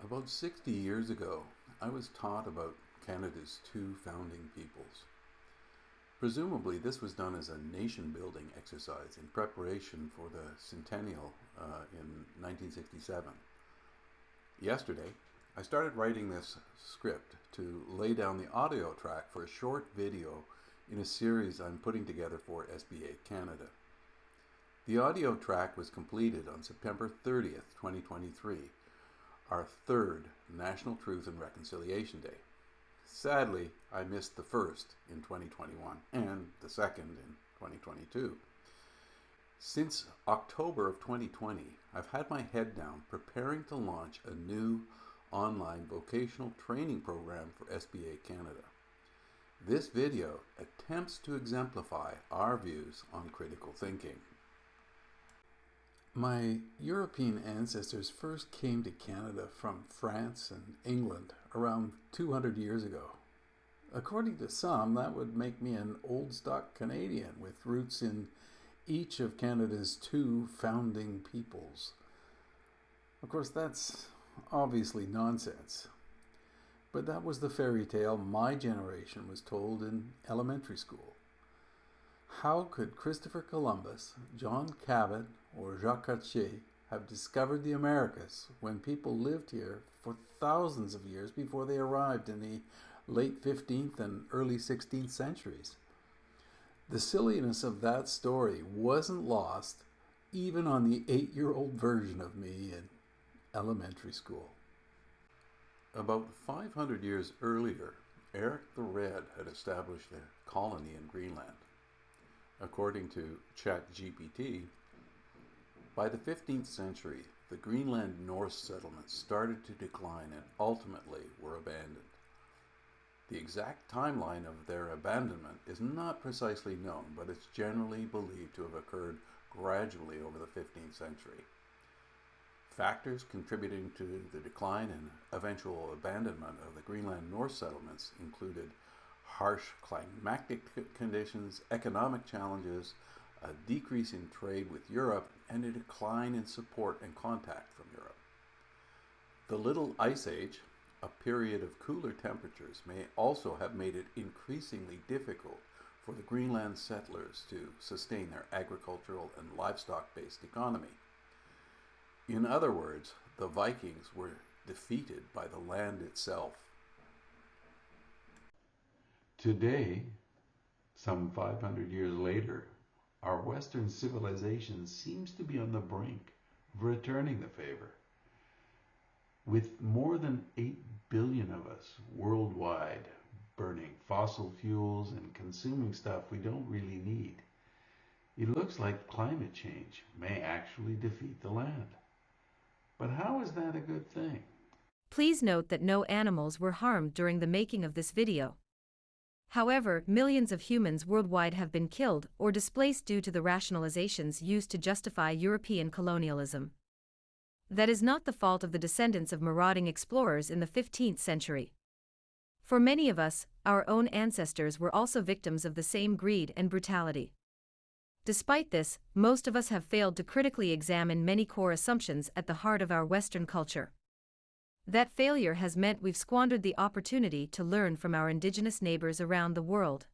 About 60 years ago, I was taught about Canada's two founding peoples. Presumably, this was done as a nation-building exercise in preparation for the centennial in 1967. Yesterday, I started writing this script to lay down the audio track for a short video in a series I'm putting together for SBA Canada. The audio track was completed on September 30th, 2023, our third National Truth and Reconciliation Day. Sadly, I missed the first in 2021 and the second in 2022. Since October of 2020, I've had my head down preparing to launch a new online vocational training program for SBA Canada. This video attempts to exemplify our views on critical thinking. My European ancestors first came to Canada from France and England around 200 years ago. According to some, that would make me an old stock Canadian with roots in each of Canada's two founding peoples. Of course, that's obviously nonsense. But that was the fairy tale my generation was told in elementary school. How could Christopher Columbus, John Cabot, or Jacques Cartier have discovered the Americas when people lived here for thousands of years before they arrived in the late 15th and early 16th centuries? The silliness of that story wasn't lost even on the 8-year-old version of me in elementary school. About 500 years earlier, Eric the Red had established a colony in Greenland. According to ChatGPT, by the 15th century, the Greenland Norse settlements started to decline and ultimately were abandoned. The exact timeline of their abandonment is not precisely known, but it's generally believed to have occurred gradually over the 15th century. Factors contributing to the decline and eventual abandonment of the Greenland Norse settlements included harsh climatic conditions, economic challenges, a decrease in trade with Europe, and a decline in support and contact from Europe. The Little Ice Age, a period of cooler temperatures, may also have made it increasingly difficult for the Greenland settlers to sustain their agricultural and livestock-based economy. In other words, the Vikings were defeated by the land itself. Today, some 500 years later, our Western civilization seems to be on the brink of returning the favor. With more than 8 billion of us worldwide burning fossil fuels and consuming stuff we don't really need, it looks like climate change may actually defeat the land. But how is that a good thing? Please note that no animals were harmed during the making of this video. However, millions of humans worldwide have been killed or displaced due to the rationalizations used to justify European colonialism. That is not the fault of the descendants of marauding explorers in the 15th century. For many of us, our own ancestors were also victims of the same greed and brutality. Despite this, most of us have failed to critically examine many core assumptions at the heart of our Western culture. That failure has meant we've squandered the opportunity to learn from our indigenous neighbors around the world.